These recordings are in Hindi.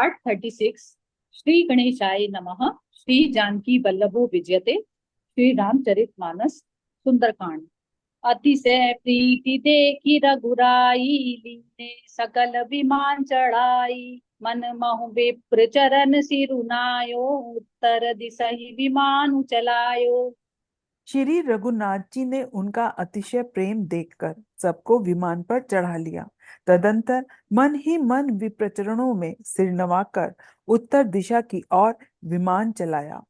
पार्ट 36। श्री गणेशाय नमः। श्री जानकी वल्लभो विजयते। श्री रामचरितमानस सुंदरकांड। अतिशय प्रीति देखी रघुराई, लीने सकल विमान चढ़ाई। मन महु विप्र चरण सिरुनायो, उत्तर दिशहि विमान चलायो। श्री रघुनाथ जी ने उनका अतिशय प्रेम देखकर सबको विमान पर चढ़ा लिया। तदंतर मन ही मन विप्रचरणों में सिर नवाकर उत्तर दिशा की ओर विमान चलाया।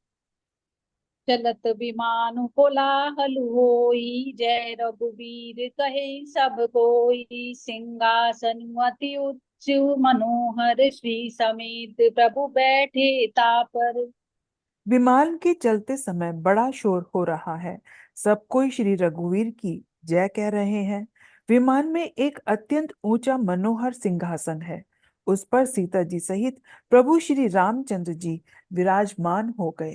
चलत विमान कोलाहल होई, जय रघुवीर कहे सब कोई। सिंहासन अति उच्च मनोहर, श्री समेत प्रभु बैठे तापर। विमान के चलते समय बड़ा शोर हो रहा है। सब कोई श्री रघुवीर की जय कह रहे हैं। विमान में एक अत्यंत ऊंचा मनोहर सिंहासन है। उस पर सीता जी सहित प्रभु श्री रामचंद्र जी विराजमान हो गए।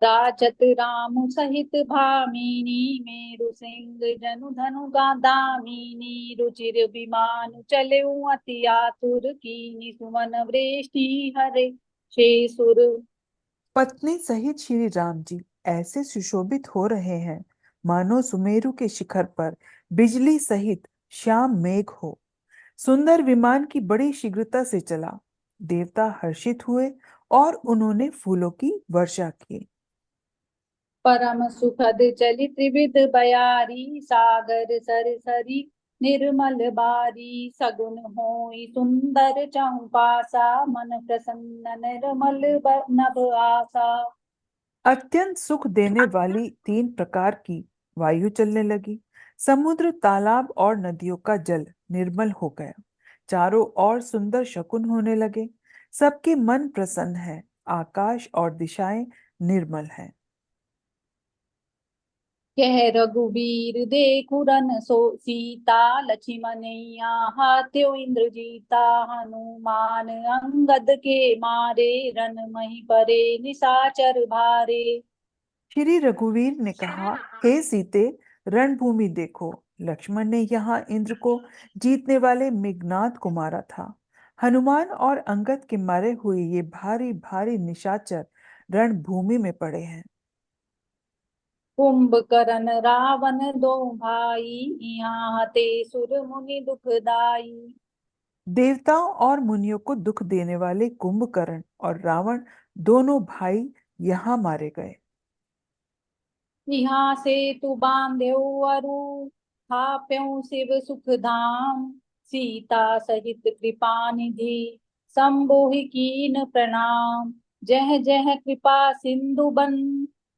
राजत राम सहित भामिनी, मेरु सिंह जनु धनु दामिनी। रुचिर विमान चले अति आतुर, कीनी सुमन वृष्टि हरे शेषुर। पत्नी सहित श्री राम जी ऐसे सुशोभित हो रहे हैं मानो सुमेरु के शिखर पर बिजली सहित श्याम मेघ हो। सुंदर विमान की बड़ी शीघ्रता से चला। देवता हर्षित हुए और उन्होंने फूलों की वर्षा की। परम सुखद चली त्रिविध बयारी, सागर सर सरी निर्मल बारी। सगुन होई सुंदर चंपासा, मन प्रसन्न निर्मल नभ आसा। अत्यंत सुख देने वाली 3 प्रकार की वायु चलने लगी। समुद्र, तालाब और नदियों का जल निर्मल हो गया। चारों ओर सुंदर शकुन होने लगे। सबके मन प्रसन्न है। आकाश और दिशाएं निर्मल हैं। कह रघुवीर देखु रन सो सीता, लक्ष्मण हाथ्यो इंद्रजीता। हनुमान अंगद के मारे, रन मही परे निशाचर भारे। श्री रघुवीर ने कहा, हे सीते, रणभूमि देखो। लक्ष्मण ने यहाँ इंद्र को जीतने वाले मेघनाद को मारा था। हनुमान और अंगद के मारे हुए ये भारी भारी निशाचर रणभूमि में पड़े हैं। कुंभकर्ण रावण दो भाई, यहाँ ते सुर मुनि दुखदाई। देवताओं और मुनियों को दुख देने वाले कुंभकर्ण और रावण दोनों भाई यहाँ मारे गए। यहाँ से तू बांध्यो अरु, थाप्यो शिव सुख धाम। सीता सहित कृपा निधि, संबोहि कीन प्रणाम। जह जह कृपा सिंधु बन,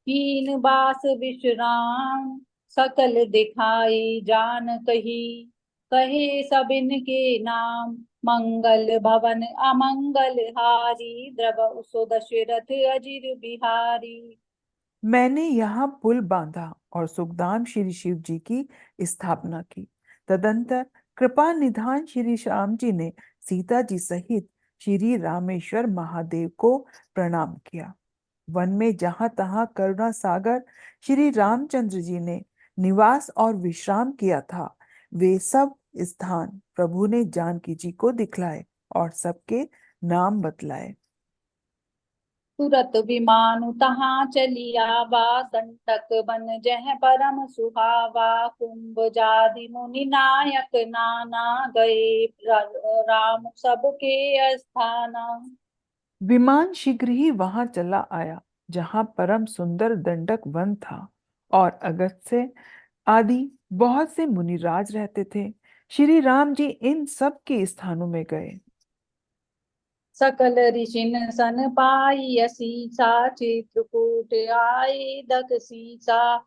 कीन बास विश्राम। सकल दिखाई जान कही, कहे सब इनके नाम। मंगल भवन अमंगल हारी, द्रव सो दशरथ अजिर बिहारी। मैंने यहाँ पुल बांधा और सुखधाम श्री शिव जी की स्थापना की। तदंतर कृपा निधान श्री श्याम जी ने सीता जी सहित श्री रामेश्वर महादेव को प्रणाम किया। वन में जहां तहां करुणा सागर श्री रामचंद्र जी ने निवास और विश्राम किया था, वे सब स्थान प्रभु ने जानकी जी को दिखलाए और सबके नाम बतलाए। तुरत विमान तहाँ चली आवा, दंडक बन जह परम सुहावा। कुंभ जादि मुनि नायक नाना, गए राम सबके अस्थाना। विमान शीघ्र ही वहां चला आया जहां परम सुंदर दंडक वन था और अगस्त्य आदि बहुत से मुनिराज रहते थे। श्री राम जी इन सब के स्थानों में गए। सकल ऋषिन सन पाई असीसा, चित्रकूट आए दक सीसा।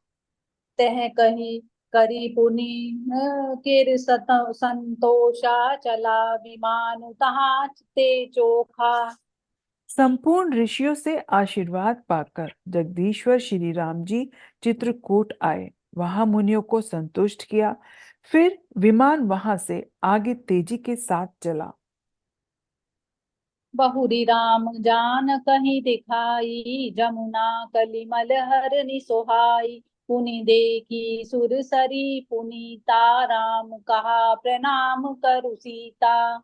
तह कही करी पुनि किर संतोषा, चला विमान तहाँ ते चोखा। संपूर्ण ऋषियों से आशीर्वाद पाकर जगदीश्वर श्री राम जी चित्रकूट आए, वहां मुनियों को संतुष्ट किया। फिर विमान वहां से आगे तेजी के साथ चला। बहुरी राम जान कहीं दिखाई, जमुना कलिमल हर निसोहाई। पुनि देखी सुर सरी पुनीता, राम कहा प्रणाम करु सीता।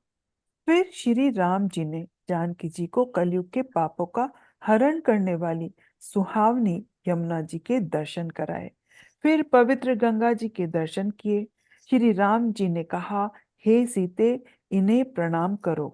फिर श्री राम जी ने जानकी जी को कलयुग के पापों का हरण करने वाली सुहावनी यमुना जी के दर्शन कराए। फिर पवित्र गंगा जी के दर्शन किए। श्री राम जी ने कहा, हे सीते, इन्हें प्रणाम करो।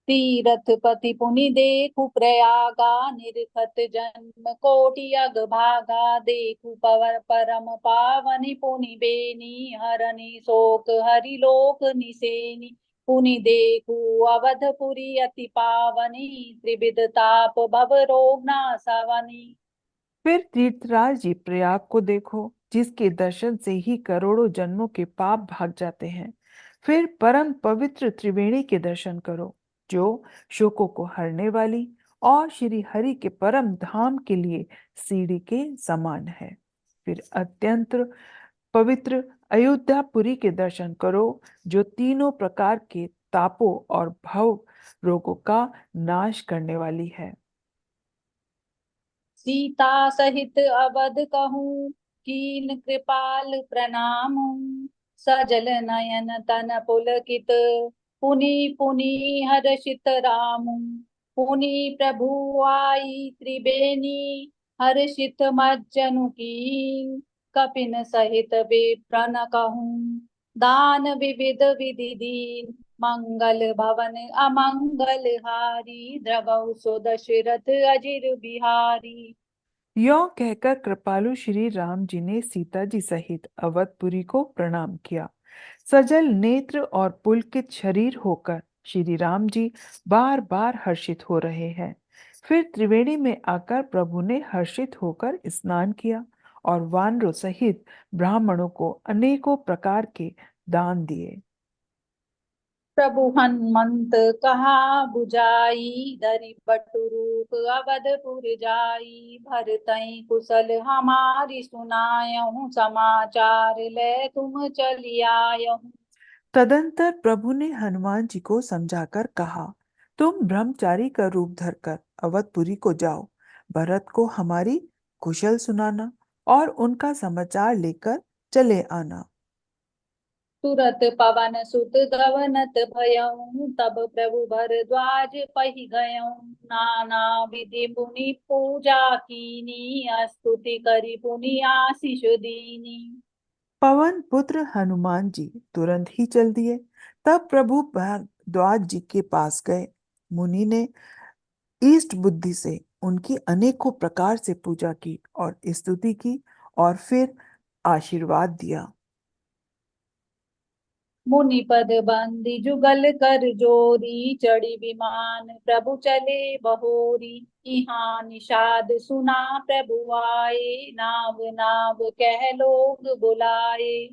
तीरथ पति पुनि देखु प्रयागा, निरखत जन्म कोटि अग भागा। देखु पवर परम पावनि पुनि बेनी, हरनि शोक हरि लोक निसेनी। पुनि देखु अवधपुरी अति पावनी, त्रिविध ताप भव रोग नासवनी। फिर तीर्थराज जी प्रयाग को देखो, जिसके दर्शन से ही करोड़ों जन्मों के पाप भाग जाते हैं। फिर परम पवित्र त्रिवेणी के दर्शन करो, जो शोकों को हरने वाली और श्री हरि के परम धाम के लिए सीढ़ी के समान है। फिर अत्यंत पवित्र अयोध्यापुरी के दर्शन करो, जो तीनों प्रकार के तापों और भव रोगों का नाश करने वाली है। सीता सहित अवध कहूँ, कीन कृपाल प्रणाम। सजल नयन तन पुलकित, पुनि पुनि हर्षित रामु। पुनि प्रभु आई त्रिबेनी, हर्षित मज्जनु कीन। कपिन सहित विप्रन कहूँ, दान विविध विधि दीन। मंगल भवन अमंगल हारी, द्रवहु सो दशरथ अजिर बिहारी। यों कहकर कृपालु श्री राम जी ने सीता जी सहित अवधपुरी को प्रणाम किया। सजल नेत्र और पुलकित शरीर होकर श्री राम जी बार बार हर्षित हो रहे हैं। फिर त्रिवेणी में आकर प्रभु ने हर्षित होकर स्नान किया और वानरों सहित ब्राह्मणों को अनेकों प्रकार के दान दिए। प्रभु हनुमंत कहा बुझाई, धरि बटु रूप अवधपुर जाई। भरतहि कुशल हमारी सुनायहु, समाचार ले तुम चली आयहु। तदंतर प्रभु ने हनुमान जी को समझाकर कहा, तुम ब्रह्मचारी का रूप धरकर अवधपुरी को जाओ। भरत को हमारी कुशल सुनाना और उनका समाचार लेकर चले आना। तुरत पवन सुत गवनत भयउ, तब प्रभु भरद्वाज पहि गयउ। नाना विधि मुनि पूजा कीनी, स्तुति करि पुनि आशीष दीनी। पवन पुत्र हनुमान जी तुरंत ही चल दिए। तब प्रभु भारद्वाज जी के पास गए। मुनि ने ईष्ट बुद्धि से उनकी अनेकों प्रकार से पूजा की और स्तुति की और फिर आशीर्वाद दिया। मुनि पद बंदी जुगल कर जोरी, चढ़ी विमान प्रभु चले बहोरी। इहाँ निषाद सुना प्रभु आए, नाव नाव कह लोग बुलाए।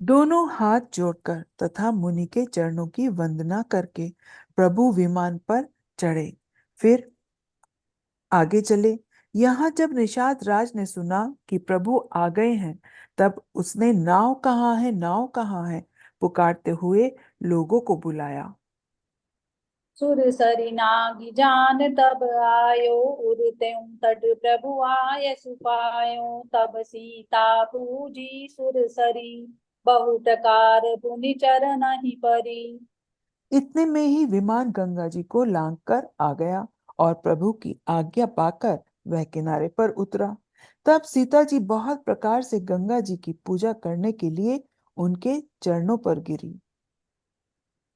दोनों हाथ जोड़कर तथा मुनि के चरणों की वंदना करके प्रभु विमान पर चढ़े। फिर आगे चले। यहाँ जब निषाद राज ने सुना कि प्रभु आ गए हैं, तब उसने नाव कहाँ है, नाव कहाँ है पुकारते हुए लोगों को बुलाया। सुर सरि नागी जान तब आयो, उरते तट प्रभु आय सुपायो। तब सीता पूजी सुर सरी, बहु प्रकार पुनि चरण ही परी। इतने में ही विमान गंगा जी को लांग कर आ गया और प्रभु की आज्ञा पाकर वह किनारे पर उतरा। तब सीता जी बहुत प्रकार से गंगा जी की पूजा करने के लिए उनके चरणों पर गिरी।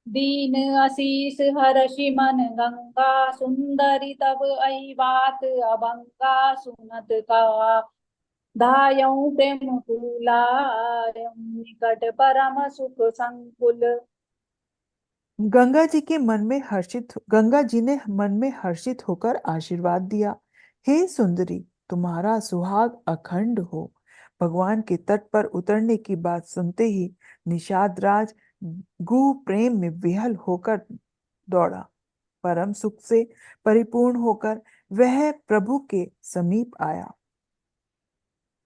दीन आशीष हर्षि मन गंगा, सुंदरी तब आई बात अभंगा। सुनत का धायऊ प्रेम फूलायऊ, निकट परम सुख संकुल। गंगा जी ने मन में हर्षित होकर आशीर्वाद दिया। हे सुंदरी, तुम्हारा सुहाग अखंड हो। भगवान के तट पर उतरने की बात सुनते ही निषाद राज गूढ़ प्रेम में विह्वल होकर दौड़ा। परम सुख से परिपूर्ण होकर वह प्रभु के समीप आया।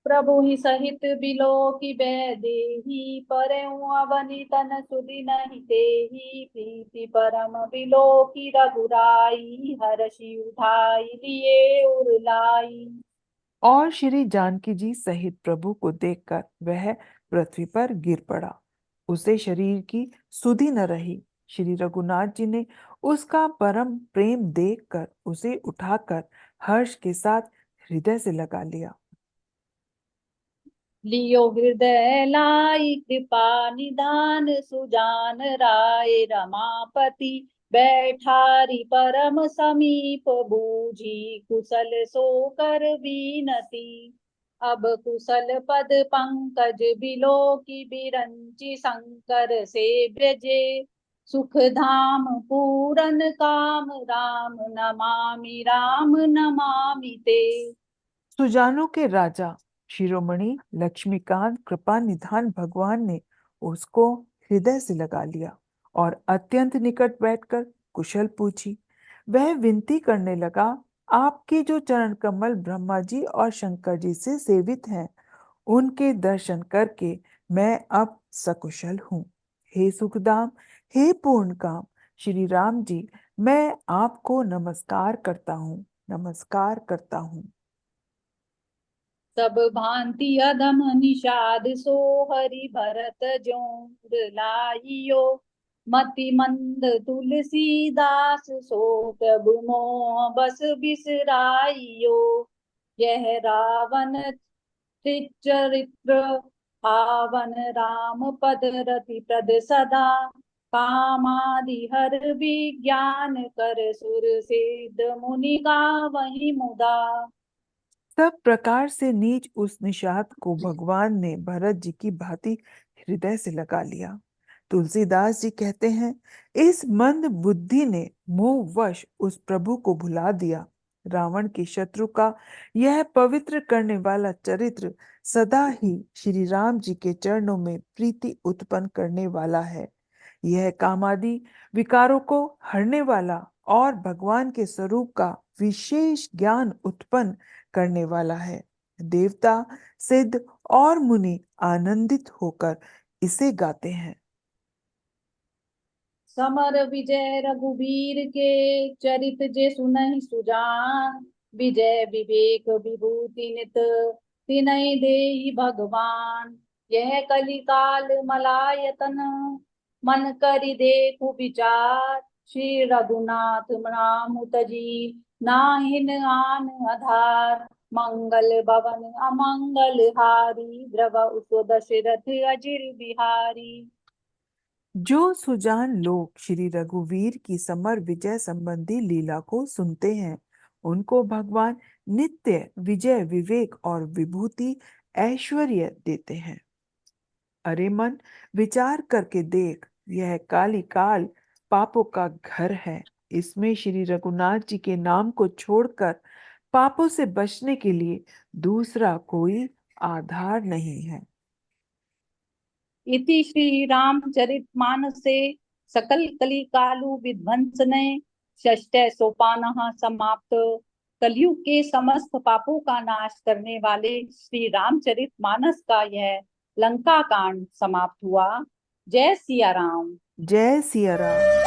प्रभु ही सहित बिलो की बैदेही, परऊ अवनि तन सुधि नहीं तेहि। प्रीति परम बिलो की रघुराई, हर्षि उठाई लिए उरलाई। और श्री जानकी जी सहित प्रभु को देखकर वह पृथ्वी पर गिर पड़ा। उसे शरीर की सुधि न रही। श्री रघुनाथ जी ने उसका परम प्रेम देखकर उसे उठाकर हर्ष के साथ हृदय से लगा लिया। लियो हृदय लाई कृपा निधान, सुजान राय रमापति बैठारी परम समीप, बूझी कुशल सो कर बीनती। अब कुशल पद पंकज बिलो की बिरंची, शंकर से ब्रजे सुख धाम पूरन काम, राम नमामि ते। सुजानों के राजा शिरोमणि लक्ष्मीकांत कृपा निधान भगवान ने उसको हृदय से लगा लिया और अत्यंत निकट बैठकर कुशल पूछी। वह विनती करने लगा, आपके जो चरण कमल ब्रह्मा जी और शंकर जी से सेवित हैं, उनके दर्शन करके मैं अब सकुशल हूँ। हे सुखदाम, हे पूर्ण काम, श्री राम जी, मैं आपको नमस्कार करता हूँ, नमस्कार करता हूँ। सब भांति अधम निषाद सो, हरि भरत जोर लाइयो। मति मंद तुलसीदास सो, प्रभु मोह बस बिसराइयो। यह रावण त्रिचरित्र, पावन राम पद रति प्रद सदा। कामादि हर विज्ञान कर, सुर सिद्ध मुनि गावहीं मुदा। सब प्रकार से नीच उस निषाद को भगवान ने भरत जी की भांति हृदय से लगा लिया। तुलसीदास जी कहते हैं, इस मंद बुद्धि ने मोहवश उस प्रभु को भुला दिया। रावण की शत्रु का यह पवित्र करने वाला चरित्र सदा ही श्री राम जी के चरणों में प्रीति उत्पन्न करने वाला है। यह कामादि विकारों को हरने वाला और भगवान के स्वरूप का विशेष ज्ञान उत्पन्न करने वाला है। देवता, सिद्ध और मुनि आनंदित होकर इसे गाते हैं। समर विजय रघुवीर के, चरित जे सुनहि सुजान। विजय विवेक विभूति नित, तिनहि देहि भगवान। यह कलि काल मलायतन, मन करि देखु विचार। श्री रघुनाथ नाम तजी, नाहिन आन आधार। मंगल भवन अमंगल हारी, द्रव दशरथ अजिर बिहारी। जो सुजान लोग श्री रघुवीर की समर विजय संबंधी लीला को सुनते हैं, उनको भगवान नित्य विजय विवेक और विभूति ऐश्वर्य देते हैं। अरे मन, विचार करके देख, यह काली काल पापों का घर है। इसमें श्री रघुनाथ जी के नाम को छोड़कर पापों से बचने के लिए दूसरा कोई आधार नहीं है। इति श्री रामचरितमानसे सकल कली कालु विध्वंसने, षष्ठ सोपानः समाप्त। कलयुग के समस्त पापों का नाश करने वाले श्री रामचरितमानस का यह लंका कांड समाप्त हुआ। जय सिया राम। जय सिया राम।